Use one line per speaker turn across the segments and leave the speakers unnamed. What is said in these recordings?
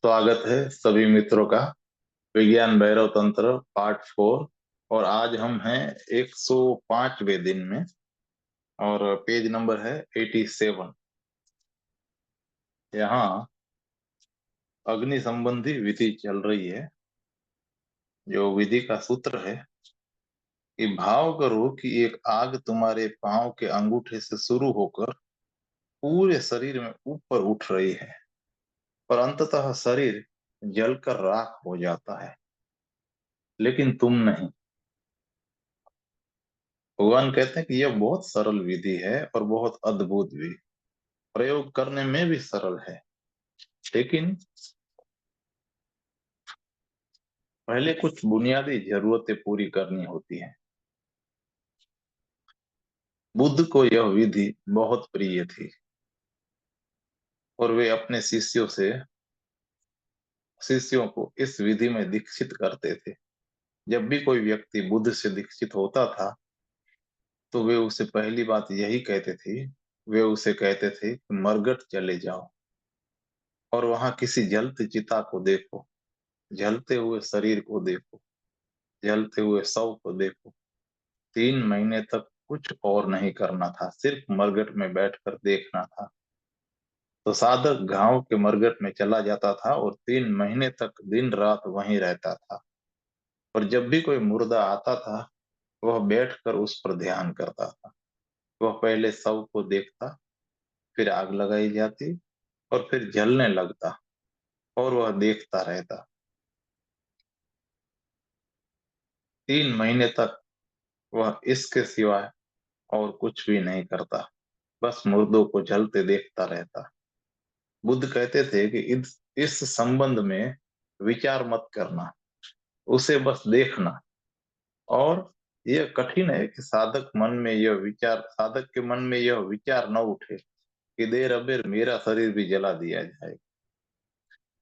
स्वागत है सभी मित्रों का विज्ञान भैरव तंत्र पार्ट 4। और आज हम हैं 105वें दिन में। और पेज नंबर है 87। यहाँ अग्नि संबंधी विधि चल रही है। जो विधि का सूत्र है कि भाव करो कि एक आग तुम्हारे पांव के अंगूठे से शुरू होकर पूरे शरीर में ऊपर उठ रही है, पर अंततः शरीर जलकर राख हो जाता है, लेकिन तुम नहीं। भगवान कहते हैं कि यह बहुत सरल विधि है और बहुत अद्भुत भी, प्रयोग करने में भी सरल है। लेकिन पहले कुछ बुनियादी जरूरतें पूरी करनी होती हैं। बुद्ध को यह विधि बहुत प्रिय थी और वे अपने शिष्यों को इस विधि में दीक्षित करते थे। जब भी कोई व्यक्ति बुद्ध से दीक्षित होता था तो वे उसे पहली बात यही कहते थे। वे उसे कहते थे कि मरघट चले जाओ और वहां किसी जलती चिता को देखो, जलते हुए शरीर को देखो, जलते हुए शव को देखो। 3 महीने तक कुछ और नहीं करना था, सिर्फ मरघट में बैठकर देखना था। तो साधक गांव के मरघट में चला जाता था और 3 महीने तक दिन रात वहीं रहता था। और जब भी कोई मुर्दा आता था वह बैठकर उस पर ध्यान करता था। वह पहले शव को देखता, फिर आग लगाई जाती और फिर जलने लगता, और वह देखता रहता। 3 महीने तक वह इसके सिवाय और कुछ भी नहीं करता, बस मुर्दों को जलते देखता रहता। बुद्ध कहते थे कि इस संबंध में विचार मत करना, उसे बस देखना। और यह कठिन है कि साधक के मन में यह विचार न उठे कि देर अबेर मेरा शरीर भी जला दिया जाए।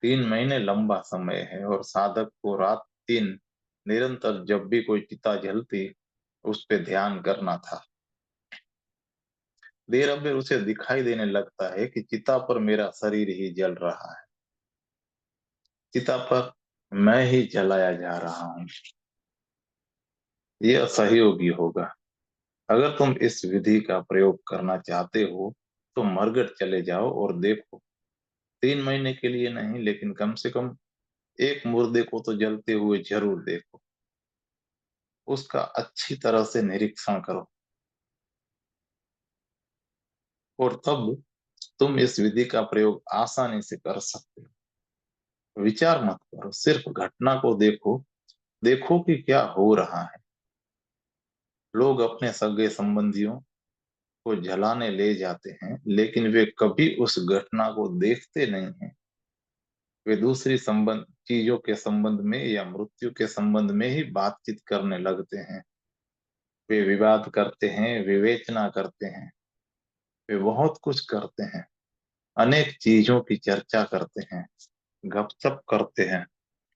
3 महीने लंबा समय है और साधक को रात दिन निरंतर जब भी कोई चिता जलती उस पे ध्यान करना था। देर अबेर उसे दिखाई देने लगता है कि चिता पर मेरा शरीर ही जल रहा है, चिता पर मैं ही जलाया जा रहा हूँ। ये असहयोगी होगा। अगर तुम इस विधि का प्रयोग करना चाहते हो तो मरघट चले जाओ और देखो। 3 महीने के लिए नहीं, लेकिन कम से कम एक मुर्दे को तो जलते हुए जरूर देखो। उसका अच्छी तरह से निरीक्षण करो और तब तुम इस विधि का प्रयोग आसानी से कर सकते हो। विचार मत करो, सिर्फ घटना को देखो। देखो कि क्या हो रहा है। लोग अपने सगे संबंधियों को जलाने ले जाते हैं, लेकिन वे कभी उस घटना को देखते नहीं हैं। वे दूसरी संबंध चीजों के संबंध में या मृत्यु के संबंध में ही बातचीत करने लगते हैं। वे विवाद करते हैं, विवेचना करते हैं, वे बहुत कुछ करते हैं, अनेक चीजों की चर्चा करते हैं, गपशप करते हैं,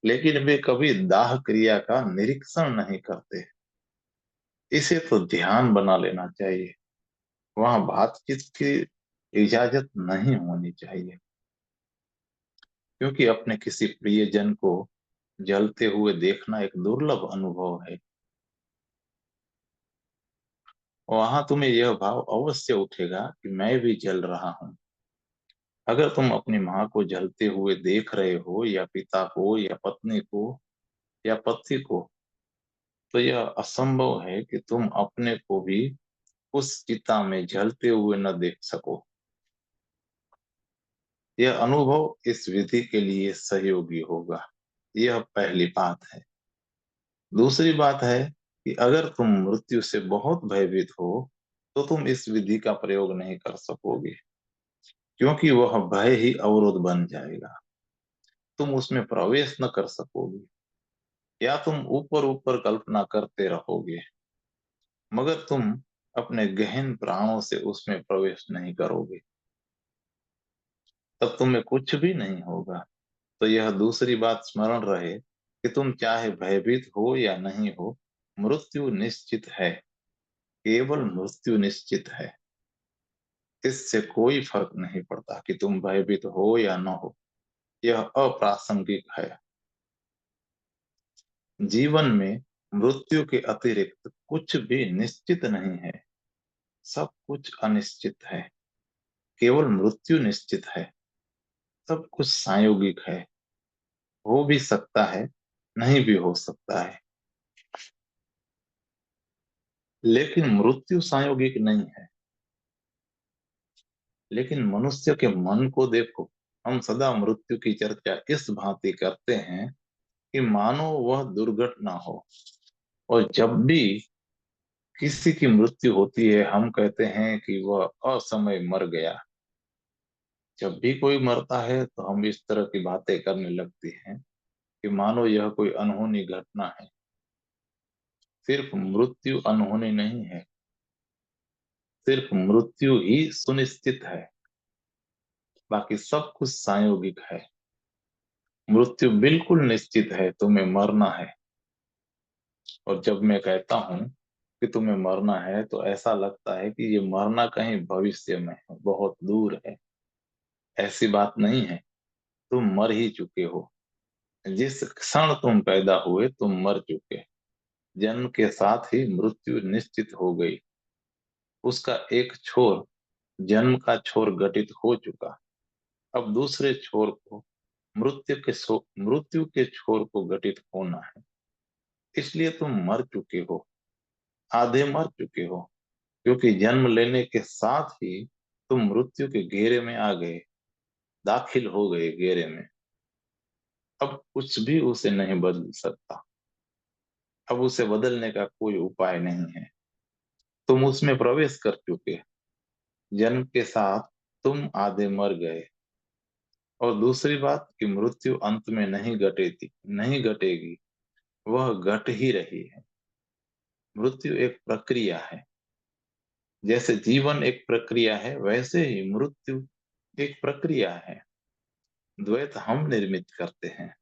लेकिन वे कभी दाह क्रिया का निरीक्षण नहीं करते। इसे तो ध्यान बना लेना चाहिए। वहां बातचीत की इजाजत नहीं होनी चाहिए, क्योंकि अपने किसी प्रियजन को जलते हुए देखना एक दुर्लभ अनुभव है। वहां तुम्हें यह भाव अवश्य उठेगा कि मैं भी जल रहा हूँ। अगर तुम अपनी माँ को जलते हुए देख रहे हो, या पिता को, या पत्नी को, या पति को, तो यह असंभव है कि तुम अपने को भी उस चिता में जलते हुए न देख सको। यह अनुभव इस विधि के लिए सहयोगी होगा। यह पहली बात है। दूसरी बात है कि अगर तुम मृत्यु से बहुत भयभीत हो तो तुम इस विधि का प्रयोग नहीं कर सकोगे, क्योंकि वह भय ही अवरोध बन जाएगा। तुम उसमें प्रवेश न कर सकोगे, या तुम ऊपर ऊपर कल्पना करते रहोगे, मगर तुम अपने गहन प्राणों से उसमें प्रवेश नहीं करोगे। तब तुम्हें कुछ भी नहीं होगा। तो यह दूसरी बात स्मरण रहे कि तुम चाहे भयभीत हो या नहीं हो, मृत्यु निश्चित है। केवल मृत्यु निश्चित है। इससे कोई फर्क नहीं पड़ता कि तुम भयभीत हो या न हो। यह अप्रासंगिक है। जीवन में मृत्यु के अतिरिक्त कुछ भी निश्चित नहीं है, सब कुछ अनिश्चित है। केवल मृत्यु निश्चित है, सब कुछ सांयोगिक है। हो भी सकता है, नहीं भी हो सकता है। लेकिन मृत्यु सांयोगिक नहीं है। लेकिन मनुष्य के मन को देखो, हम सदा मृत्यु की चर्चा इस भांति करते हैं कि मानो वह दुर्घटना हो। और जब भी किसी की मृत्यु होती है, हम कहते हैं कि वह असमय मर गया। जब भी कोई मरता है तो हम इस तरह की बातें करने लगते हैं कि मानो यह कोई अनहोनी घटना है। सिर्फ मृत्यु अनहोनी नहीं है, सिर्फ मृत्यु ही सुनिश्चित है, बाकी सब कुछ सांयोगिक है। मृत्यु बिल्कुल निश्चित है, तुम्हें मरना है। और जब मैं कहता हूं कि तुम्हें मरना है तो ऐसा लगता है कि ये मरना कहीं भविष्य में है, बहुत दूर है। ऐसी बात नहीं है, तुम मर ही चुके हो। जिस क्षण तुम पैदा हुए तुम मर चुके। जन्म के साथ ही मृत्यु निश्चित हो गई। उसका एक छोर, जन्म का छोर घटित हो चुका। अब दूसरे छोर को, मृत्यु के छोर को घटित होना है। इसलिए तुम मर चुके हो, आधे मर चुके हो। क्योंकि जन्म लेने के साथ ही तुम मृत्यु के घेरे में आ गए, दाखिल हो गए घेरे में। अब कुछ भी उसे नहीं बदल सकता। अब उसे बदलने का कोई उपाय नहीं है। तुम उसमें प्रवेश कर चुके। जन्म के साथ तुम आधे मर गए। और दूसरी बात कि मृत्यु अंत में नहीं घटेगी, नहीं घटेगी, वह घट ही रही है। मृत्यु एक प्रक्रिया है। जैसे जीवन एक प्रक्रिया है, वैसे ही मृत्यु एक प्रक्रिया है। द्वैत हम निर्मित करते हैं,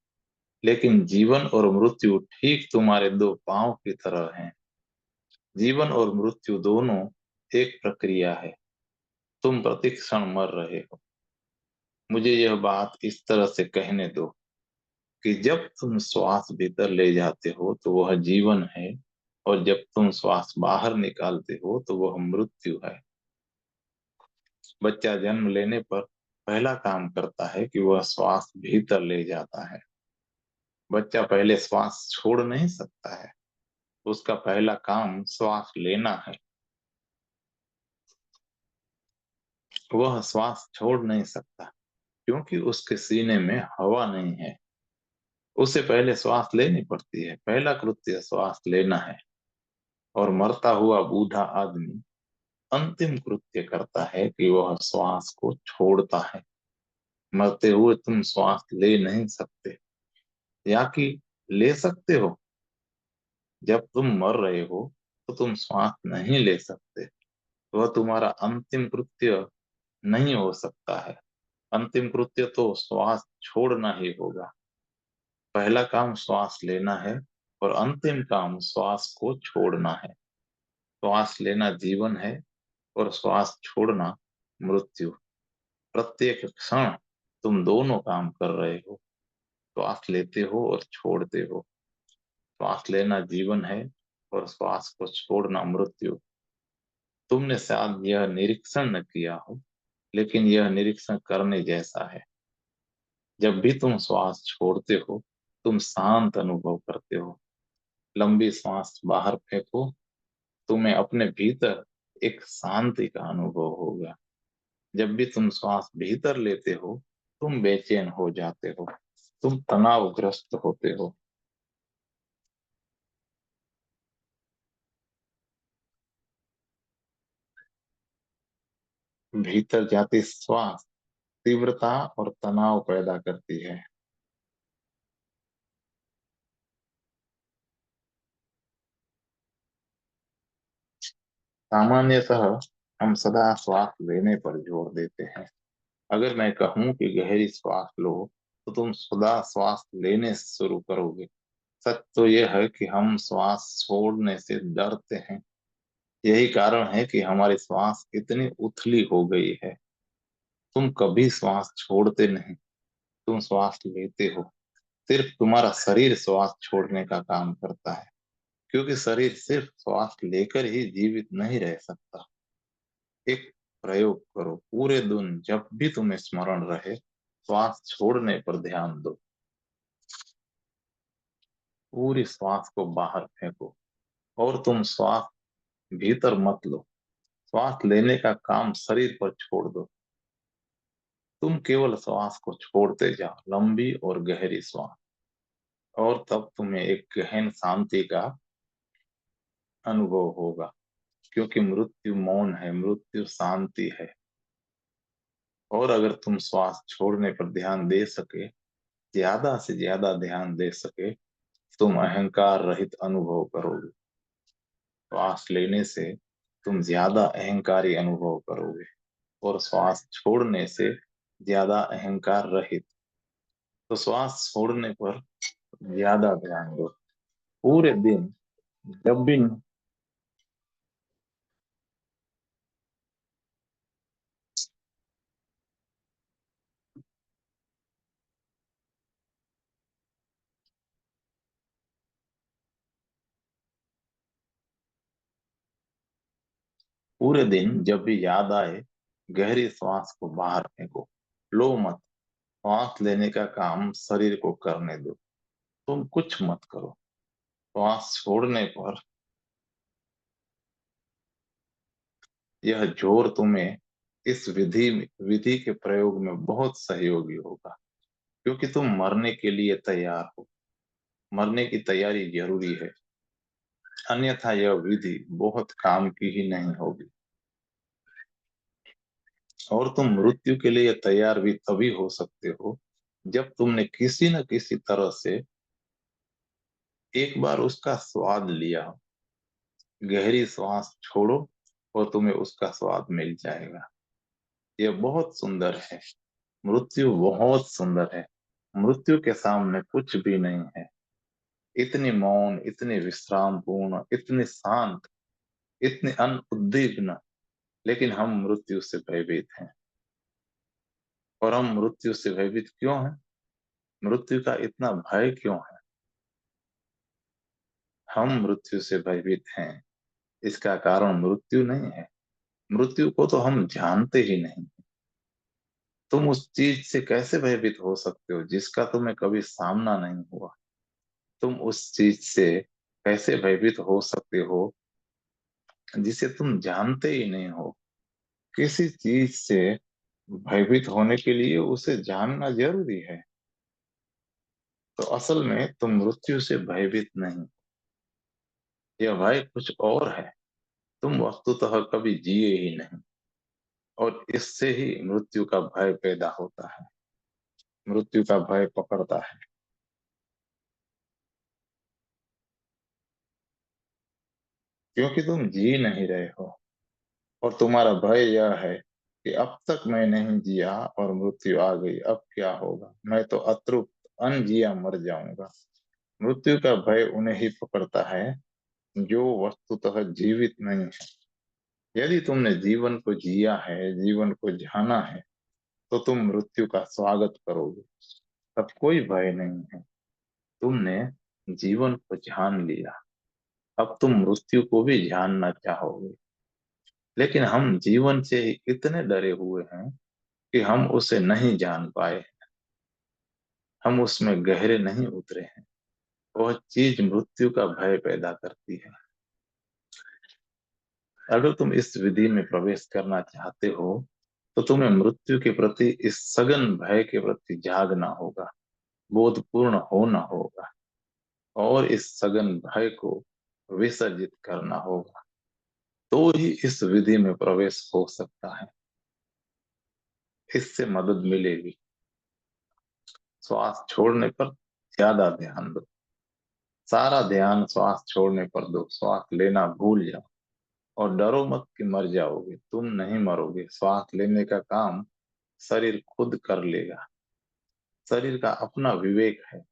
लेकिन जीवन और मृत्यु ठीक तुम्हारे दो पांव की तरह हैं। जीवन और मृत्यु दोनों एक प्रक्रिया है। तुम प्रतिक्षण मर रहे हो। मुझे यह बात इस तरह से कहने दो कि जब तुम श्वास भीतर ले जाते हो तो वह जीवन है, और जब तुम श्वास बाहर निकालते हो तो वह मृत्यु है। बच्चा जन्म लेने पर पहला काम करता है कि वह श्वास भीतर ले जाता है। बच्चा पहले श्वास छोड़ नहीं सकता है। उसका पहला काम श्वास लेना है। वह श्वास छोड़ नहीं सकता, क्योंकि उसके सीने में हवा नहीं है। उसे पहले श्वास लेनी पड़ती है। पहला कृत्य श्वास लेना है। और मरता हुआ बूढ़ा आदमी अंतिम कृत्य करता है कि वह श्वास को छोड़ता है। मरते हुए तुम श्वास ले नहीं सकते, या कि ले सकते हो। जब तुम मर रहे हो तो तुम श्वास नहीं ले सकते। वह तुम्हारा अंतिम कृत्य नहीं हो सकता है। अंतिम कृत्य तो श्वास छोड़ना ही होगा। पहला काम श्वास लेना है, और अंतिम काम श्वास को छोड़ना है। श्वास लेना जीवन है, और श्वास छोड़ना मृत्यु। प्रत्येक क्षण तुम दोनों काम कर रहे हो। श्वास लेते हो और छोड़ते हो। श्वास लेना जीवन है, और श्वास को छोड़ना मृत्यु। तुमने शायद यह निरीक्षण न किया हो, लेकिन यह निरीक्षण करने जैसा है। जब भी तुम श्वास छोड़ते हो, तुम शांत अनुभव करते हो। लंबी सांस बाहर फेंको, तुम्हें अपने भीतर एक शांति का अनुभव होगा। जब भी तुम श्वास भीतर लेते हो, तुम बेचैन हो जाते हो, तुम तनावग्रस्त होते हो। भीतर जाती श्वास तीव्रता और तनाव पैदा करती है। सामान्यतः हम सदा श्वास लेने पर जोर देते हैं। अगर मैं कहूं कि गहरी श्वास लो, तो तुम सदा श्वास लेने से शुरू करोगे। सच तो यह है कि हम श्वास छोड़ने से डरते हैं। यही कारण है कि हमारी श्वास इतनी उथली हो गई है। तुम कभी श्वास छोड़ते नहीं, तुम श्वास लेते हो, सिर्फ तुम्हारा शरीर श्वास छोड़ने का काम करता है, क्योंकि शरीर सिर्फ श्वास लेकर ही जीवित नहीं रह सकता। एक प्रयोग करो, पूरे दिन जब भी तुम्हें स्मरण रहे, श्वास छोड़ने पर ध्यान दो। पूरी श्वास को बाहर फेंको, और तुम श्वास भीतर मत लो। श्वास लेने का काम शरीर पर छोड़ दो। तुम केवल श्वास को छोड़ते जाओ, लंबी और गहरी श्वास। और तब तुम्हें एक गहन शांति का अनुभव होगा, क्योंकि मृत्यु मौन है, मृत्यु शांति है। और अगर तुम श्वास छोड़ने पर ध्यान दे सके, ज्यादा से ज्यादा ध्यान दे सके, तुम अहंकार रहित अनुभव करोगे। श्वास लेने से तुम ज्यादा अहंकारी अनुभव करोगे, और श्वास छोड़ने से ज्यादा अहंकार रहित। तो श्वास छोड़ने पर ज्यादा ध्यान दो। पूरे दिन जब भी पूरे दिन जब भी याद आए, गहरी श्वास को बाहर फेंको। लो मत। श्वास लेने का काम शरीर को करने दो, तुम कुछ मत करो। श्वास छोड़ने पर यह जोर तुम्हें इस विधि के प्रयोग में बहुत सहयोगी होगा, क्योंकि तुम मरने के लिए तैयार हो। मरने की तैयारी जरूरी है, अन्यथा यह विधि बहुत काम की ही नहीं होगी। और तुम मृत्यु के लिए तैयार भी तभी हो सकते हो, जब तुमने किसी न किसी तरह से एक बार उसका स्वाद लिया हो। गहरी सांस छोड़ो, और तुम्हें उसका स्वाद मिल जाएगा। यह बहुत सुंदर है। मृत्यु बहुत सुंदर है। मृत्यु के सामने कुछ भी नहीं है। इतनी मौन, इतनी विश्राम पूर्ण, इतनी शांत, इतनी अनुद्विग्न। लेकिन हम मृत्यु से भयभीत हैं। और हम मृत्यु से भयभीत क्यों हैं? मृत्यु का इतना भय क्यों है? हम मृत्यु से भयभीत हैं, इसका कारण मृत्यु नहीं है। मृत्यु को तो हम जानते ही नहीं। तुम उस चीज से कैसे भयभीत हो सकते हो जिसका तुम्हें कभी सामना नहीं हुआ? तुम उस चीज से कैसे भयभीत हो सकते हो जिसे तुम जानते ही नहीं हो? किसी चीज से भयभीत होने के लिए उसे जानना जरूरी है। तो असल में तुम मृत्यु से भयभीत नहीं, यह भय कुछ और है। तुम वस्तुतः कभी जिए ही नहीं, और इससे ही मृत्यु का भय पैदा होता है। मृत्यु का भय पकड़ता है, क्योंकि तुम जी नहीं रहे हो। और तुम्हारा भय यह है कि अब तक मैं नहीं जिया और मृत्यु आ गई, अब क्या होगा? मैं तो अतृप्त अनजिया मर जाऊंगा। मृत्यु का भय उन्हें ही पकड़ता है जो वस्तुतः जीवित नहीं है। यदि तुमने जीवन को जिया है, जीवन को जाना है, तो तुम मृत्यु का स्वागत करोगे। तब कोई भय नहीं है। तुमने जीवन को जान लिया, अब तुम मृत्यु को भी जानना चाहोगे। लेकिन हम जीवन से इतने डरे हुए हैं कि हम उसे नहीं जान पाए। हम उसमें गहरे नहीं उतरे हैं। वह चीज मृत्यु का भय पैदा करती है। अगर तुम इस विधि में प्रवेश करना चाहते हो, तो तुम्हें मृत्यु के प्रति, इस सघन भय के प्रति जागना होगा, बोधपूर्ण होना होगा, और इस सघन भय को विसर्जित करना होगा। तो ही इस विधि में प्रवेश हो सकता है। इससे मदद मिलेगी। श्वास छोड़ने पर ज्यादा ध्यान दो। सारा ध्यान श्वास छोड़ने पर दो। श्वास लेना भूल जाओ, और डरो मत कि मर जाओगे। तुम नहीं मरोगे। श्वास लेने का काम शरीर खुद कर लेगा। शरीर का अपना विवेक है।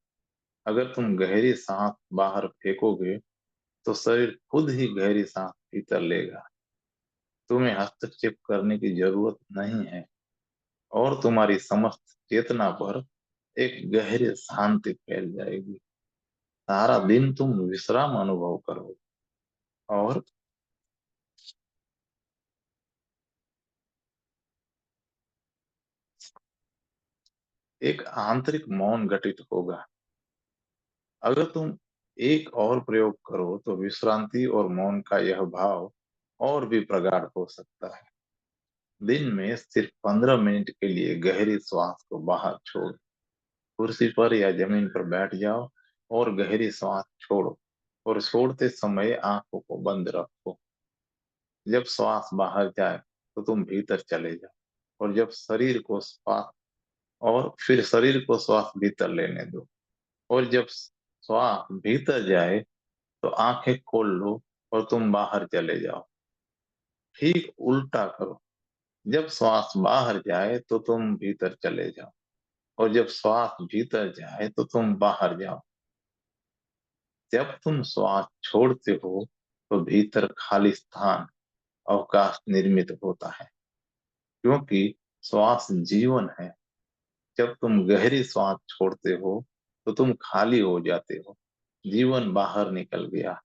अगर तुम गहरी सांस बाहर फेंकोगे, तो शरीर खुद ही गहरी सांस भीतर लेगा। तुम्हें हस्तक्षेप करने की जरूरत नहीं है। और तुम्हारी समस्त चेतना पर एक गहरी शांति फैल जाएगी। सारा दिन तुम विश्राम अनुभव करोगे और एक आंतरिक मौन घटित होगा। अगर तुम एक और प्रयोग करो तो विश्रांति और मौन का यह भाव और भी प्रगाढ़ हो सकता है। दिन में सिर्फ 15 मिनट के लिए गहरी श्वास को बाहर छोड़ो। कुर्सी पर या जमीन पर बैठ जाओ और गहरी सांस छोड़ो, और छोड़ते समय आंखों को बंद रखो। जब श्वास बाहर जाए तो तुम भीतर चले जाओ, और जब शरीर को श्वास और फिर शरीर को श्वास भीतर लेने दो। और जब श्वास भीतर जाए तो आंखें खोल लो और तुम बाहर चले जाओ। ठीक उल्टा करो। जब श्वास बाहर जाए तो तुम भीतर चले जाओ, और जब श्वास भीतर जाए तो तुम बाहर जाओ। जब तुम श्वास छोड़ते हो तो भीतर खाली स्थान, अवकाश निर्मित होता है, क्योंकि श्वास जीवन है। जब तुम गहरी श्वास छोड़ते हो तो तुम खाली हो जाते हो। जीवन बाहर निकल गया।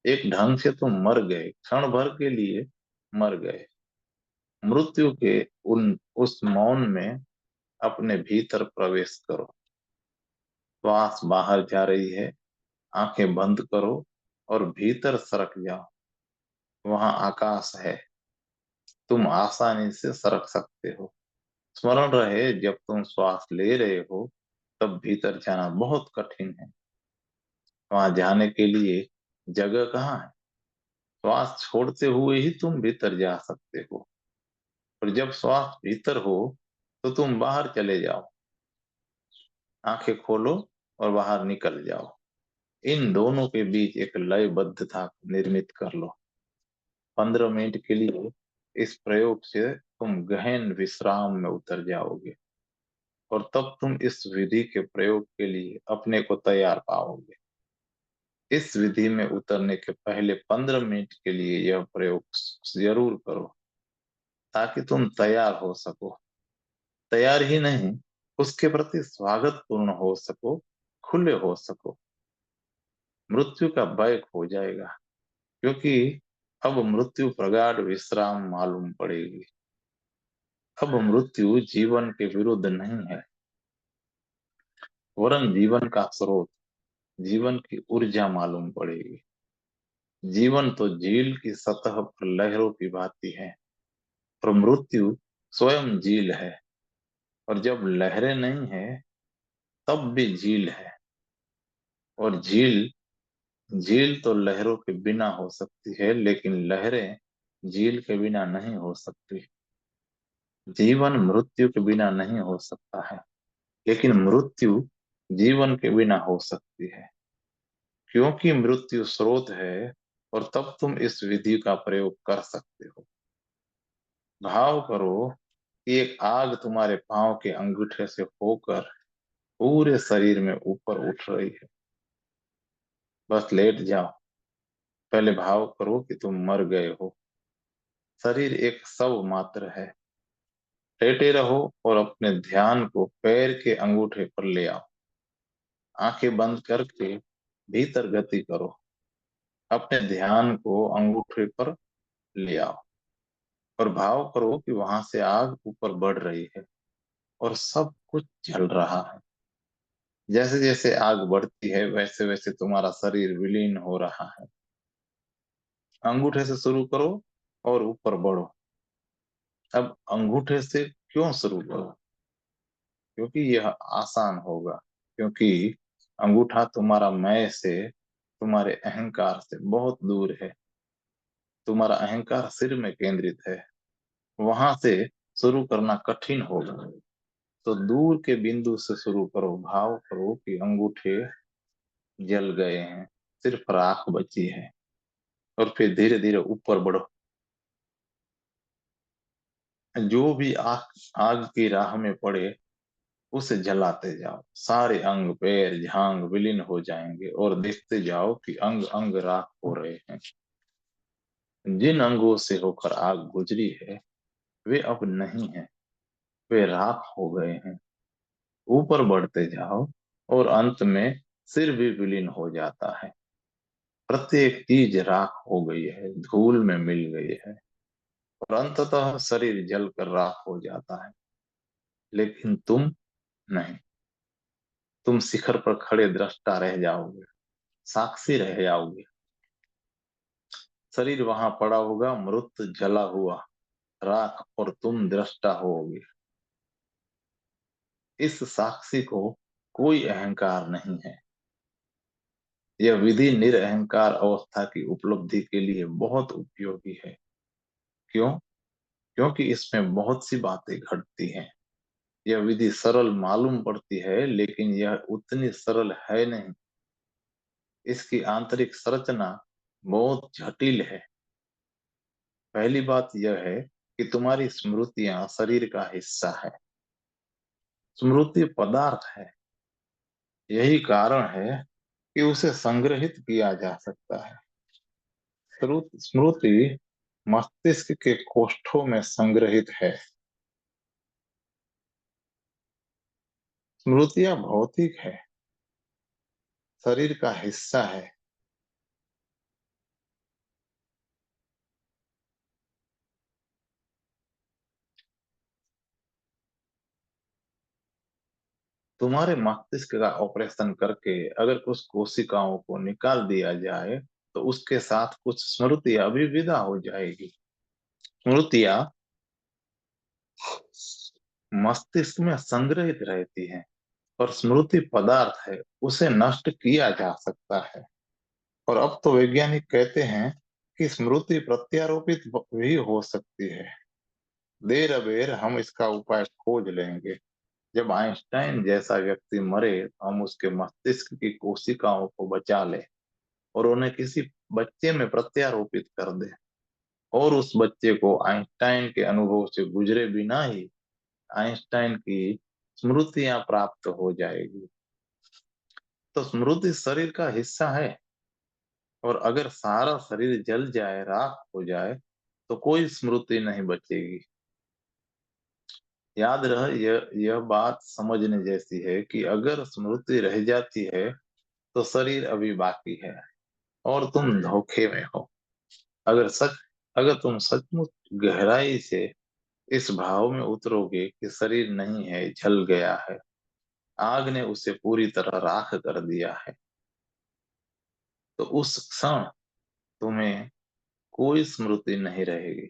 एक ढंग से तुम मर गए, क्षण भर के लिए मर गए। मृत्यु के उन उस मौन में अपने भीतर प्रवेश करो। श्वास बाहर जा रही है, आंखें बंद करो और भीतर सरक जाओ। वहां आकाश है, तुम आसानी से सरक सकते हो। स्मरण रहे, जब तुम श्वास ले रहे हो तब भीतर जाना बहुत कठिन है। वहां जाने के लिए जगह कहाँ है? श्वास छोड़ते हुए ही तुम भीतर जा सकते हो, और जब श्वास भीतर हो तो तुम बाहर चले जाओ। आंखें खोलो और बाहर निकल जाओ। इन दोनों के बीच एक लयबद्धता निर्मित कर लो। 15 मिनट के लिए इस प्रयोग से तुम गहन विश्राम में उतर जाओगे, और तब तुम इस विधि के प्रयोग के लिए अपने को तैयार पाओगे। इस विधि में उतरने के पहले 15 मिनट के लिए यह प्रयोग जरूर करो, ताकि तुम तैयार हो सको। तैयार ही नहीं, उसके प्रति स्वागत पूर्ण हो सको, खुले हो सको। मृत्यु का भय खो जाएगा, क्योंकि अब मृत्यु प्रगाढ़ विश्राम मालूम पड़ेगी। अब मृत्यु जीवन के विरुद्ध नहीं है, वरन जीवन का स्रोत, जीवन की ऊर्जा मालूम पड़ेगी। जीवन तो झील की सतह पर लहरों की भांति है, और मृत्यु स्वयं झील है। और जब लहरें नहीं है तब भी झील है। और झील झील तो लहरों के बिना हो सकती है, लेकिन लहरें झील के बिना नहीं हो सकती। जीवन मृत्यु के बिना नहीं हो सकता है, लेकिन मृत्यु जीवन के बिना हो सकती है, क्योंकि मृत्यु स्रोत है। और तब तुम इस विधि का प्रयोग कर सकते हो। भाव करो कि एक आग तुम्हारे पांव के अंगूठे से होकर पूरे शरीर में ऊपर उठ रही है। बस लेट जाओ। पहले भाव करो कि तुम मर गए हो। शरीर एक शव मात्र है। लेटे रहो और अपने ध्यान को पैर के अंगूठे पर ले आओ। आंखें बंद करके भीतर गति करो। अपने ध्यान को अंगूठे पर ले आओ, और भाव करो कि वहां से आग ऊपर बढ़ रही है और सब कुछ जल रहा है। जैसे जैसे आग बढ़ती है वैसे वैसे तुम्हारा शरीर विलीन हो रहा है। अंगूठे से शुरू करो और ऊपर बढ़ो। अब अंगूठे से क्यों शुरू करो? क्योंकि यह आसान होगा। क्योंकि अंगूठा तुम्हारा मैं से, तुम्हारे अहंकार से बहुत दूर है। तुम्हारा अहंकार सिर में केंद्रित है। वहां से शुरू करना कठिन होगा। तो दूर के बिंदु से शुरू करो। भाव करो कि अंगूठे जल गए हैं, सिर्फ राख बची है। और फिर धीरे धीरे ऊपर बढ़ो। जो भी आग आग की राह में पड़े उसे जलाते जाओ। सारे अंग, पैर, जांग विलीन हो जाएंगे, और देखते जाओ कि अंग अंग राख हो रहे हैं। जिन अंगों से होकर आग गुजरी है वे अब नहीं है, वे राख हो गए हैं। ऊपर बढ़ते जाओ और अंत में सिर भी विलीन हो जाता है। प्रत्येक चीज राख हो गई है, धूल में मिल गई है, और अंततः शरीर जलकर राख हो जाता है। लेकिन तुम नहीं, तुम शिखर पर खड़े दृष्टा रह जाओगे, साक्षी रह जाओगे। शरीर वहां पड़ा होगा, मृत जला हुआ राख, और तुम दृष्टा होगे। इस साक्षी को कोई अहंकार नहीं है। यह विधि निरअहकार अवस्था की उपलब्धि के लिए बहुत उपयोगी है। क्यों? क्योंकि इसमें बहुत सी बातें घटती हैं। यह विधि सरल मालूम पड़ती है, लेकिन यह उतनी सरल है नहीं। इसकी आंतरिक संरचना बहुत जटिल है। पहली बात यह है कि तुम्हारी स्मृतियां शरीर का हिस्सा है। स्मृति पदार्थ है। यही कारण है कि उसे संग्रहित किया जा सकता है। स्मृति मस्तिष्क के कोष्ठों में संग्रहित है। स्मृतियां भौतिक है, शरीर का हिस्सा है। तुम्हारे मस्तिष्क का ऑपरेशन करके अगर कुछ कोशिकाओं को निकाल दिया जाए, तो उसके साथ कुछ स्मृतियां भी विदा हो जाएगी। स्मृतियां मस्तिष्क में संग्रहित रहती हैं, और स्मृति पदार्थ है, उसे नष्ट किया जा सकता है। और अब तो वैज्ञानिक कहते हैं कि स्मृति प्रत्यारोपित भी हो सकती है। देर अबेर हम इसका उपाय खोज लेंगे। जब आइंस्टाइन जैसा व्यक्ति मरे, तो हम उसके मस्तिष्क की कोशिकाओं को बचा ले और उन्हें किसी बच्चे में प्रत्यारोपित कर दे, और उस बच्चे को आइंस्टाइन के अनुभव से गुजरे बिना ही आइंस्टाइन की स्मृतियां प्राप्त हो जाएगी। तो स्मृति शरीर का हिस्सा है, और अगर सारा शरीर जल जाए, राख हो जाए, तो कोई स्मृति नहीं बचेगी। याद रहे, यह बात समझने जैसी है कि अगर स्मृति रह जाती है, तो शरीर अभी बाकी है और तुम धोखे में हो। अगर सच अगर तुम सचमुच गहराई से इस भाव में उतरोगे कि शरीर नहीं है, जल गया है, आग ने उसे पूरी तरह राख कर दिया है, तो उस क्षण तुम्हें कोई स्मृति नहीं रहेगी।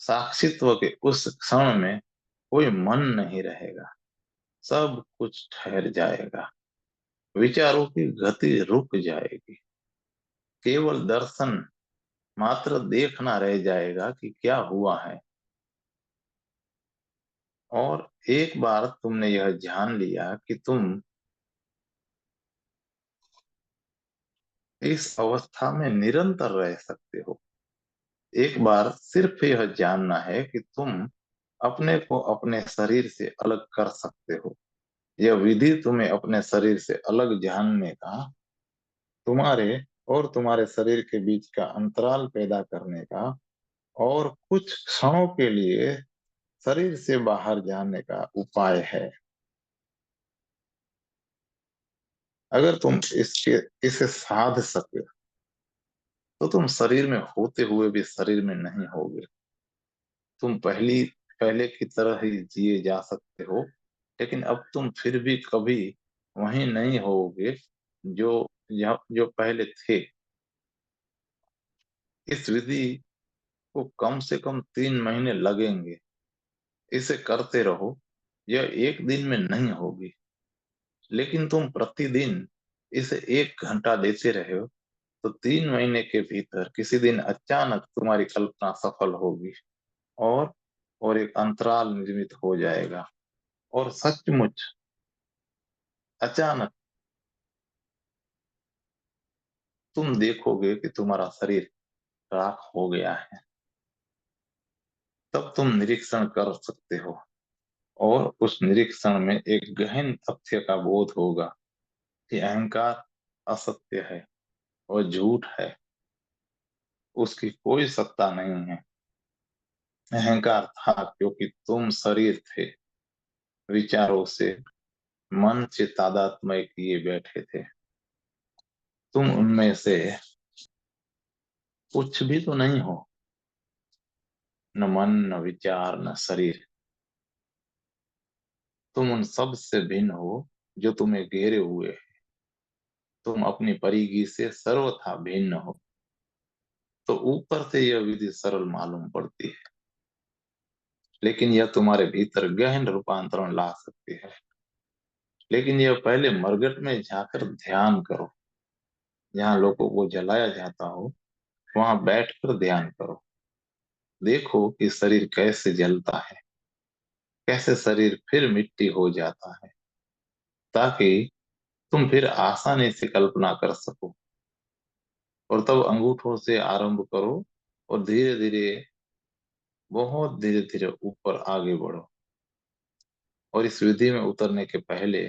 साक्षित्व के उस क्षण में कोई मन नहीं रहेगा। सब कुछ ठहर जाएगा। विचारों की गति रुक जाएगी। केवल दर्शन मात्र देखना रह जाएगा कि क्या हुआ है। और एक बार तुमने यह जान लिया कि तुम इस अवस्था में निरंतर रह सकते हो। एक बार सिर्फ यह जानना है कि तुम अपने को अपने शरीर से अलग कर सकते हो। यह विधि तुम्हें अपने शरीर से अलग जानने का, तुम्हारे और तुम्हारे शरीर के बीच का अंतराल पैदा करने का, और कुछ क्षणों के लिए शरीर से बाहर जाने का उपाय है। अगर तुम इसे साध सके, तो तुम शरीर में होते हुए भी शरीर में नहीं होगे। तुम पहले की तरह ही जिए जा सकते हो, लेकिन अब तुम फिर भी कभी वही नहीं होगे जो जो पहले थे। इस विधि को कम से कम 3 महीने लगेंगे। इसे करते रहो। यह एक दिन में नहीं होगी, लेकिन तुम प्रतिदिन इसे 1 घंटा देते रहे हो, तो 3 महीने के भीतर किसी दिन अचानक तुम्हारी कल्पना सफल होगी, और एक अंतराल निर्मित हो जाएगा, और सचमुच अचानक तुम देखोगे कि तुम्हारा शरीर राख हो गया है। तब तुम निरीक्षण कर सकते हो, और उस निरीक्षण में एक गहन तथ्य का बोध होगा कि अहंकार असत्य है और झूठ है। उसकी कोई सत्ता नहीं है। अहंकार था क्योंकि तुम शरीर थे, विचारों से मन से तादात्म्य किए बैठे थे। तुम उनमें से कुछ भी तो नहीं हो, न मन, न विचार, न शरीर। तुम उन सब से भिन्न हो जो तुम्हें घेरे हुए है। तुम अपनी परिधि से सर्वथा भिन्न हो। तो ऊपर से यह विधि सरल मालूम पड़ती है, लेकिन यह तुम्हारे भीतर गहन रूपांतरण ला सकती है। लेकिन यह पहले मरघट में जाकर ध्यान करो। जहाँ लोगों को जलाया जाता हो, वहां बैठकर ध्यान करो। देखो कि शरीर कैसे जलता है, कैसे शरीर फिर मिट्टी हो जाता है, ताकि तुम फिर आसानी से कल्पना कर सको। और तब अंगूठों से आरंभ करो और धीरे धीरे, बहुत धीरे धीरे ऊपर आगे बढ़ो। और इस विधि में उतरने के पहले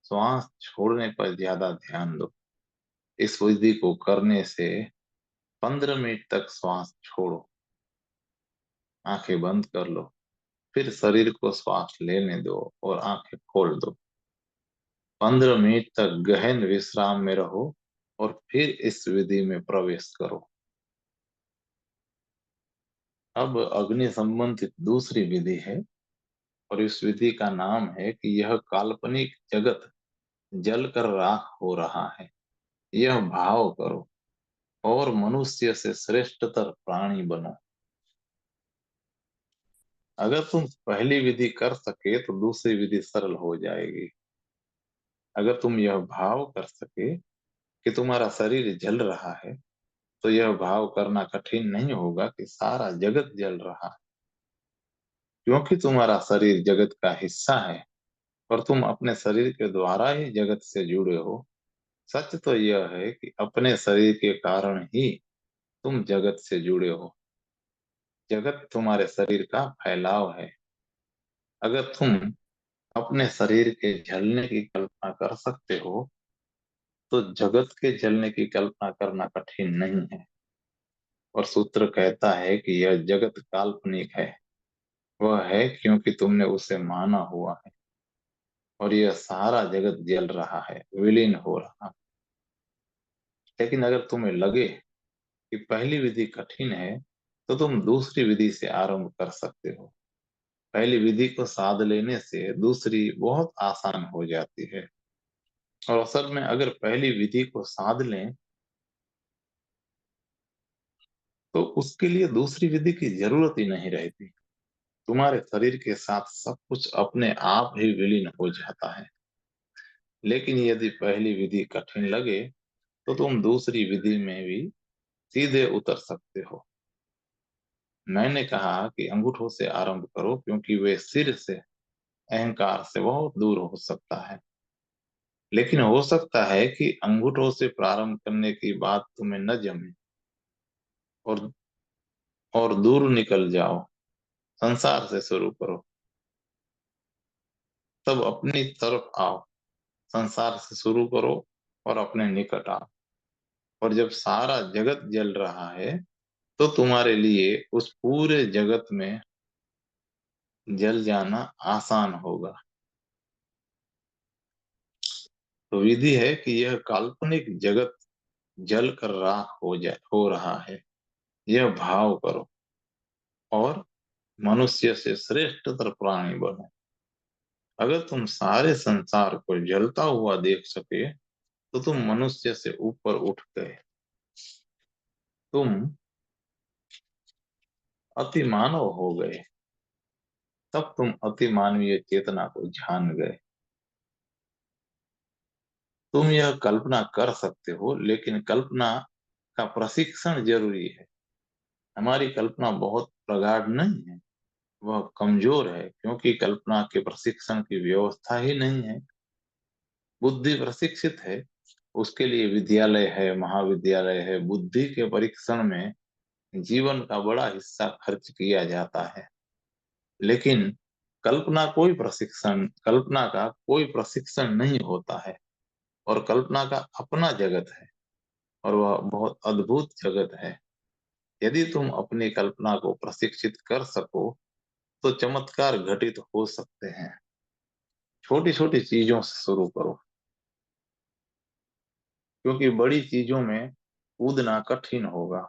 श्वास छोड़ने पर ज्यादा ध्यान दो। इस विधि को करने से 15 मिनट तक श्वास छोड़ो, आंखें बंद कर लो, फिर शरीर को श्वास लेने दो और आंखें खोल दो। 15 मिनट तक गहन विश्राम में रहो और फिर इस विधि में प्रवेश करो। अब अग्नि संबंधित दूसरी विधि है, और इस विधि का नाम है कि यह काल्पनिक जगत जल कर राख हो रहा है। यह भाव करो और मनुष्य से श्रेष्ठतर प्राणी बनो। अगर तुम पहली विधि कर सके तो दूसरी विधि सरल हो जाएगी। अगर तुम यह भाव कर सके कि तुम्हारा शरीर जल रहा है, तो यह भाव करना कठिन नहीं होगा कि सारा जगत जल रहा है, क्योंकि तुम्हारा शरीर जगत का हिस्सा है और तुम अपने शरीर के द्वारा ही जगत से जुड़े हो। सच तो यह है कि अपने शरीर के कारण ही तुम जगत से जुड़े हो। जगत तुम्हारे शरीर का फैलाव है। अगर तुम अपने शरीर के जलने की कल्पना कर सकते हो, तो जगत के जलने की कल्पना करना कठिन नहीं है। और सूत्र कहता है कि यह जगत काल्पनिक है। वह है क्योंकि तुमने उसे माना हुआ है। और यह सारा जगत जल रहा है, विलीन हो रहा है। लेकिन अगर तुम्हें लगे कि पहली विधि कठिन है, तो तुम दूसरी विधि से आरंभ कर सकते हो। पहली विधि को साध लेने से दूसरी बहुत आसान हो जाती है। और असल में अगर पहली विधि को साध लें, तो उसके लिए दूसरी विधि की जरूरत ही नहीं रहती। तुम्हारे शरीर के साथ सब कुछ अपने आप ही विलीन हो जाता है। लेकिन यदि पहली विधि कठिन लगे, तो तुम दूसरी विधि में भी सीधे उतर सकते हो। मैंने कहा कि अंगूठों से आरंभ करो, क्योंकि वे सिर से, अहंकार से बहुत दूर हो सकता है। लेकिन हो सकता है कि अंगूठों से प्रारंभ करने की बात तुम्हें न जमे, और दूर निकल जाओ। संसार से शुरू करो, तब अपनी तरफ आओ। संसार से शुरू करो और अपने निकट आओ। और जब सारा जगत जल रहा है, तो तुम्हारे लिए उस पूरे जगत में जल जाना आसान होगा। तो विधि है कि यह काल्पनिक जगत जल कर राख हो रहा है। यह भाव करो और मनुष्य से श्रेष्ठतर प्राणी बनो। अगर तुम सारे संसार को जलता हुआ देख सके, तो तुम मनुष्य से ऊपर उठ गए। तुम अति मानव हो गए। तब तुम अति मानवीय चेतना को जान गए। तुम यह कल्पना कर सकते हो, लेकिन कल्पना का प्रशिक्षण जरूरी है। हमारी कल्पना बहुत प्रगाढ़ नहीं है, वह कमजोर है, क्योंकि कल्पना के प्रशिक्षण की व्यवस्था ही नहीं है। बुद्धि प्रशिक्षित है, उसके लिए विद्यालय है, महाविद्यालय है। बुद्धि के परीक्षण में जीवन का बड़ा हिस्सा खर्च किया जाता है। लेकिन कल्पना का कोई प्रशिक्षण नहीं होता है। और कल्पना का अपना जगत है, और वह बहुत अद्भुत जगत है। यदि तुम अपनी कल्पना को प्रशिक्षित कर सको, तो चमत्कार घटित हो सकते हैं। छोटी छोटी चीजों से शुरू करो, क्योंकि बड़ी चीजों में कूदना कठिन होगा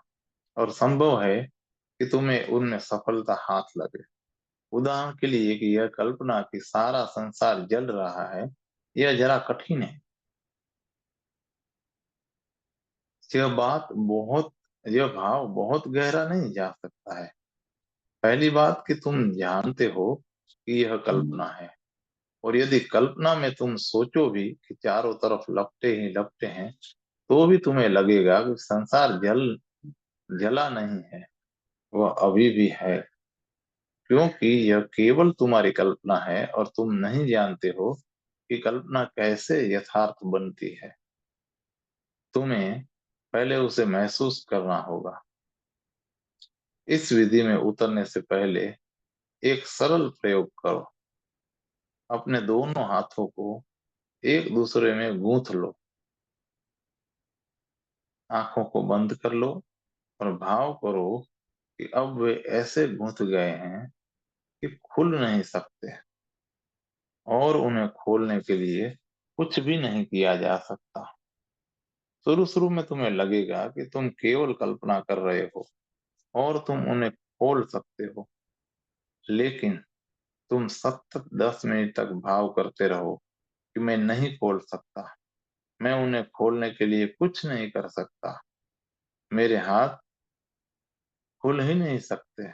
और संभव है कि तुम्हें उनमें सफलता हाथ लगे। उदाहरण के लिए कि यह कल्पना कि सारा संसार जल रहा है, यह जरा कठिन है। यह बात बहुत यह भाव बहुत गहरा नहीं जा सकता है। पहली बात कि तुम जानते हो कि यह कल्पना है, और यदि कल्पना में तुम सोचो भी कि चारों तरफ लपटे ही लपटे हैं, तो भी तुम्हें लगेगा कि संसार जला नहीं है, वह अभी भी है। क्योंकि यह केवल तुम्हारी कल्पना है और तुम नहीं जानते हो कि कल्पना कैसे यथार्थ बनती है। तुम्हें पहले उसे महसूस करना होगा। इस विधि में उतरने से पहले एक सरल प्रयोग करो। अपने दोनों हाथों को एक दूसरे में गूंथ लो, आंखों को बंद कर लो और भाव करो कि अब वे ऐसे गूंथ गए हैं कि खुल नहीं सकते, और उन्हें खोलने के लिए कुछ भी नहीं किया जा सकता। शुरू शुरू में तुम्हें लगेगा कि तुम केवल कल्पना कर रहे हो और तुम उन्हें खोल सकते हो, लेकिन तुम सतत 10 मिनट तक भाव करते रहो कि मैं नहीं खोल सकता, मैं उन्हें खोलने के लिए कुछ नहीं कर सकता, मेरे हाथ खुल ही नहीं सकते।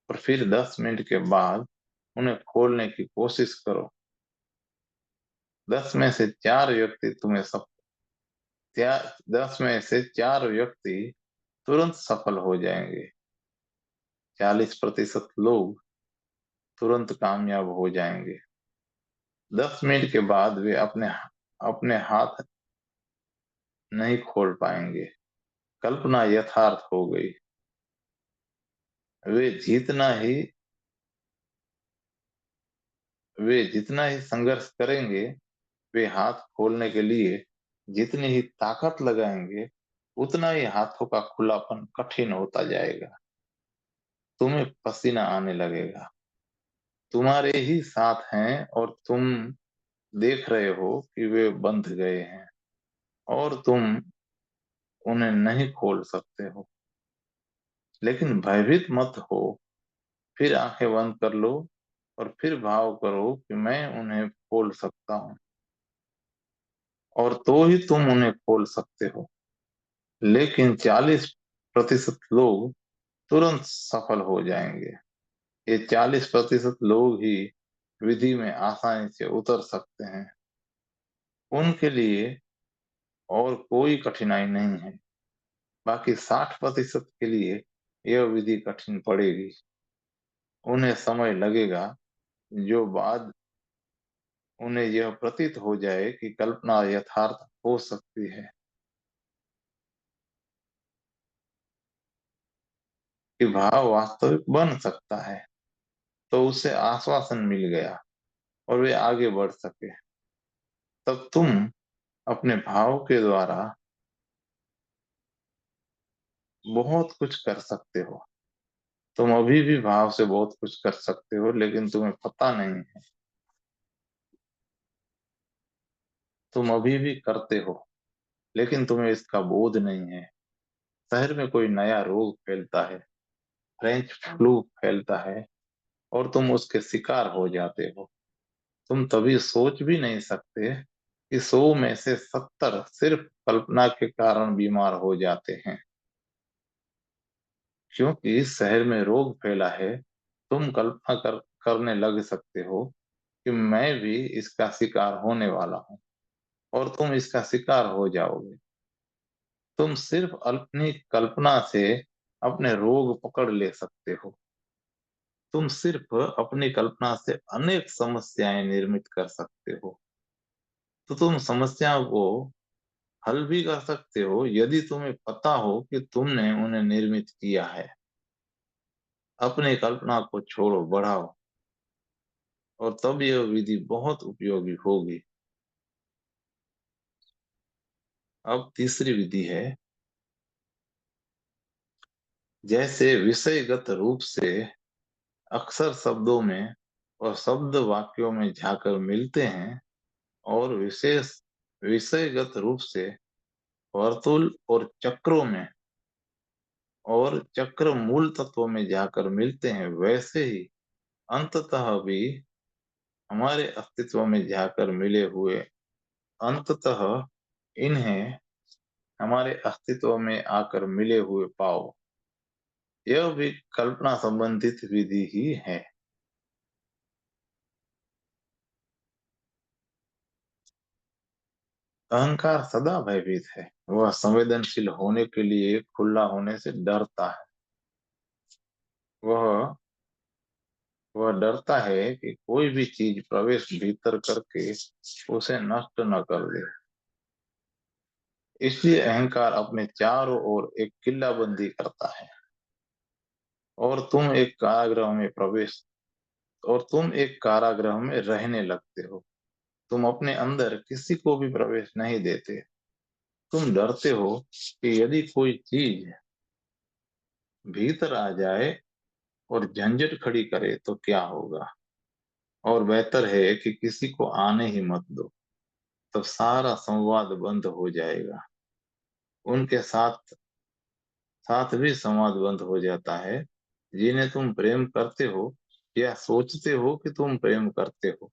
और फिर 10 मिनट के बाद उन्हें खोलने की कोशिश करो। 10 में से 4 व्यक्ति तुम्हें सब 10 में से 4 व्यक्ति तुरंत सफल हो जाएंगे। 40% लोग तुरंत कामयाब हो जाएंगे। 10 मिनट के बाद वे अपने अपने हाथ नहीं खोल पाएंगे। कल्पना यथार्थ हो गई। वे जितना ही वे जितना ही संघर्ष करेंगे, वे हाथ खोलने के लिए जितनी ही ताकत लगाएंगे, उतना ही हाथों का खुलापन कठिन होता जाएगा। तुम्हें पसीना आने लगेगा। तुम्हारे ही साथ हैं और तुम देख रहे हो कि वे बंध गए हैं और तुम उन्हें नहीं खोल सकते हो। लेकिन भयभीत मत हो। फिर आंखें बंद कर लो और फिर भाव करो कि मैं उन्हें खोल सकता हूँ, और तो ही तुम उन्हें खोल सकते हो। लेकिन 40% लोग तुरंत सफल हो जाएंगे। ये 40% लोग ही विधि में आसानी से उतर सकते हैं। उनके लिए और कोई कठिनाई नहीं है। बाकी 60% के लिए यह विधि कठिन पड़ेगी। उन्हें समय लगेगा, जो बाद उन्हें यह प्रतीत हो जाए कि कल्पना यथार्थ हो सकती है, कि भाव वास्तविक बन सकता है। तो उसे आश्वासन मिल गया और वे आगे बढ़ सके। तब तुम अपने भाव के द्वारा बहुत कुछ कर सकते हो। तुम अभी भी भाव से बहुत कुछ कर सकते हो, लेकिन तुम्हें पता नहीं है। तुम अभी भी करते हो, लेकिन तुम्हें इसका बोध नहीं है। शहर में कोई नया रोग फैलता है, फ्रेंच फ्लू फैलता है, और तुम उसके शिकार हो जाते हो। तुम तभी सोच भी नहीं सकते कि 100 में से 70 सिर्फ कल्पना के कारण बीमार हो जाते हैं। क्योंकि इस शहर में रोग फैला है, तुम कल्पना करने लग सकते हो कि मैं भी इसका शिकार होने वाला हूँ, और तुम इसका शिकार हो जाओगे। तुम सिर्फ अपनी कल्पना से अपने रोग पकड़ ले सकते हो। तुम सिर्फ अपनी कल्पना से अनेक समस्याएं निर्मित कर सकते हो। तो तुम समस्याओं को हल भी कर सकते हो, यदि तुम्हें पता हो कि तुमने उन्हें निर्मित किया है। अपनी कल्पना को छोड़ो, बढ़ाओ, और तब यह विधि बहुत उपयोगी होगी। अब तीसरी विधि है, जैसे विषयगत रूप से अक्सर शब्दों में और शब्द वाक्यों में जाकर मिलते हैं और विशेष विषयगत रूप से वर्तुल और चक्रों में और चक्र मूल तत्वों में जाकर मिलते हैं, वैसे ही अंततः भी हमारे अस्तित्व में जाकर मिले हुए अंततः इन्हें हमारे अस्तित्व में आकर मिले हुए पाओ। यह भी कल्पना संबंधित विधि ही है। अहंकार सदा भयभीत है। वह संवेदनशील होने के लिए खुला होने से डरता है। वह वह डरता है कि कोई भी चीज प्रवेश भीतर करके उसे नष्ट न कर दे। इसलिए अहंकार अपने चारों ओर एक किल्लाबंदी करता है और तुम एक कारागृह में रहने लगते हो। तुम अपने अंदर किसी को भी प्रवेश नहीं देते। तुम डरते हो कि यदि कोई चीज भीतर आ जाए और झंझट खड़ी करे तो क्या होगा, और बेहतर है कि किसी को आने ही मत दो। तब सारा संवाद बंद हो जाएगा। उनके साथ साथ भी संवाद बंद हो जाता है जिन्हें तुम प्रेम करते हो या सोचते हो कि तुम प्रेम करते हो।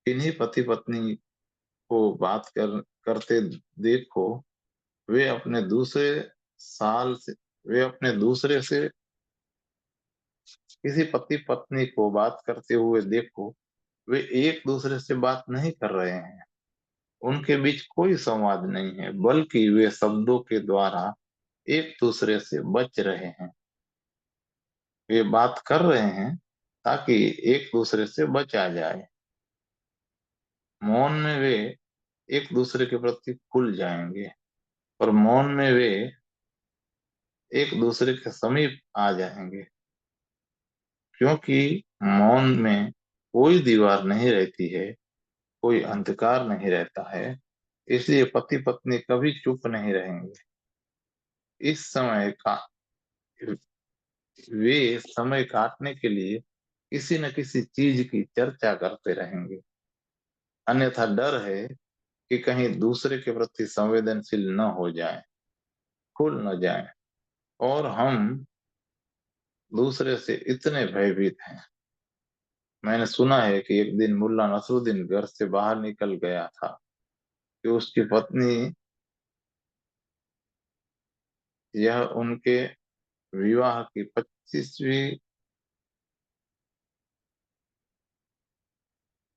किन्हीं पति पत्नी को करते देखो। वे अपने दूसरे साल से वे अपने दूसरे से किसी पति पत्नी को बात करते हुए देखो। वे एक दूसरे से बात नहीं कर रहे हैं। उनके बीच कोई संवाद नहीं है, बल्कि वे शब्दों के द्वारा एक दूसरे से बच रहे हैं। वे बात कर रहे हैं ताकि एक दूसरे से बचा जाए। मौन में वे एक दूसरे के प्रति खुल जाएंगे और मौन में वे एक दूसरे के समीप आ जाएंगे, क्योंकि मौन में कोई दीवार नहीं रहती है, कोई अंधकार नहीं रहता है। इसलिए पति पत्नी कभी चुप नहीं रहेंगे। इस समय का वे समय काटने के लिए किसी न किसी चीज की चर्चा करते रहेंगे। अन्यथा डर है कि कहीं दूसरे के प्रति संवेदनशील न हो जाए, खुल न जाए। और हम दूसरे से इतने भयभीत हैं। मैंने सुना है कि एक दिन मुल्ला नसरुद्दीन घर से बाहर निकल गया था कि उसकी पत्नी यह उनके विवाह की 25वीं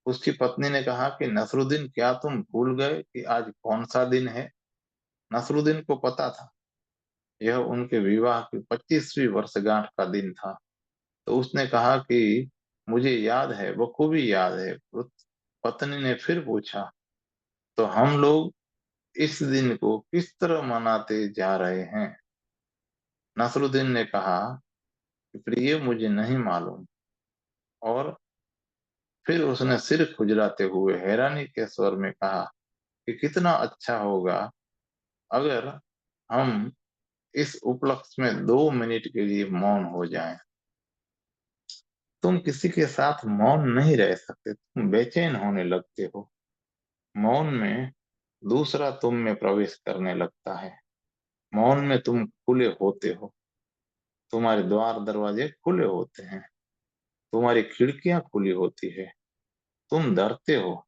उसकी पत्नी ने कहा कि नसरुद्दीन, क्या तुम भूल गए कि आज कौन सा दिन है? नसरुद्दीन को पता था यह उनके विवाह की 25वीं वर्षगांठ का दिन था। तो उसने कहा कि मुझे याद है, बखूबी याद है। पत्नी ने फिर पूछा, तो हम लोग इस दिन को किस तरह मनाते जा रहे हैं? नसरुद्दीन ने कहा कि प्रिय, मुझे नहीं मालूम। और फिर उसने सिर खुजलाते हुए हैरानी के स्वर में कहा कि कितना अच्छा होगा अगर हम इस उपलक्ष्य में 2 मिनट के लिए मौन हो जाएं। तुम किसी के साथ मौन नहीं रह सकते, तुम बेचैन होने लगते हो। मौन में दूसरा तुम में प्रवेश करने लगता है। मौन में तुम खुले होते हो। तुम्हारे द्वार दरवाजे खुले होते हैं। तुम्हारी खिड़कियां खुली होती है। तुम डरते हो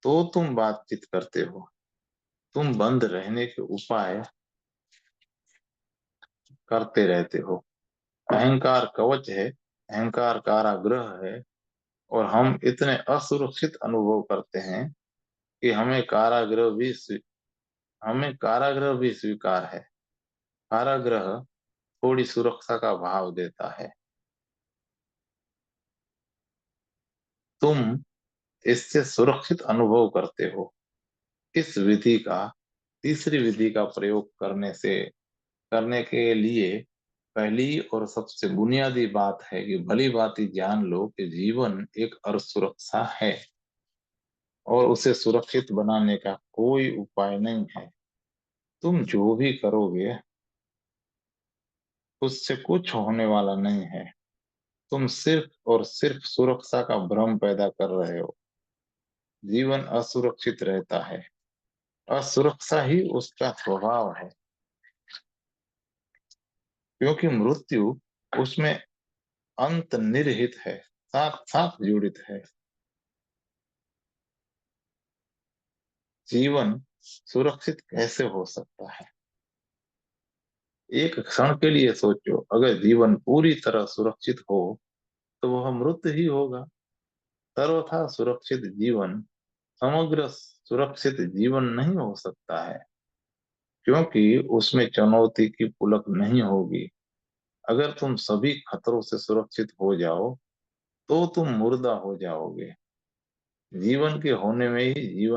तो तुम बातचीत करते हो। तुम बंद रहने के उपाय करते रहते हो। अहंकार कवच है, अहंकार कारागृह है। और हम इतने असुरक्षित अनुभव करते हैं कि हमें कारागृह भी स्वीकार है। कारागृह थोड़ी सुरक्षा का भाव देता है। तुम इससे सुरक्षित अनुभव करते हो। इस विधि का तीसरी विधि का प्रयोग करने के लिए पहली और सबसे बुनियादी बात है कि भली भांति जान लो कि जीवन एक असुरक्षा है और उसे सुरक्षित बनाने का कोई उपाय नहीं है। तुम जो भी करोगे उससे कुछ होने वाला नहीं है। तुम सिर्फ और सिर्फ सुरक्षा का भ्रम पैदा कर रहे हो। जीवन असुरक्षित रहता है, असुरक्षा ही उसका स्वभाव है, क्योंकि मृत्यु उसमें अंतर्निहित है, साथ साथ जुड़ित है। जीवन सुरक्षित कैसे हो सकता है? एक क्षण के लिए सोचो, अगर जीवन पूरी तरह सुरक्षित हो तो वह मृत ही होगा। सर्वथा सुरक्षित जीवन समग्र सुरक्षित जीवन नहीं हो सकता है, क्योंकि उसमें चुनौती की पुलक नहीं होगी। अगर तुम सभी खतरों से सुरक्षित हो जाओ तो तुम मुर्दा हो जाओगे। जीवन के होने में ही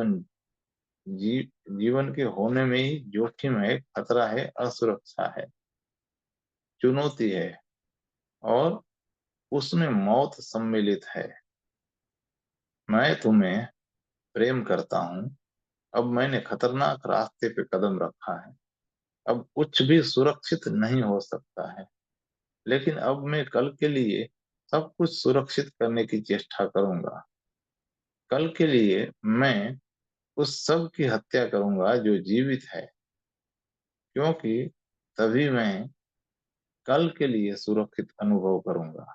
जी, जीवन के होने में ही जोखिम है, खतरा है, असुरक्षा है, चुनौती है, और उसमें मौत सम्मिलित है। मैं तुम्हें प्रेम करता हूँ। अब मैंने खतरनाक रास्ते पे कदम रखा है। अब कुछ भी सुरक्षित नहीं हो सकता है, लेकिन अब मैं कल के लिए सब कुछ सुरक्षित करने की चेष्टा करूंगा। कल के लिए मैं उस सब की हत्या करूंगा जो जीवित है, क्योंकि तभी मैं कल के लिए सुरक्षित अनुभव करूंगा।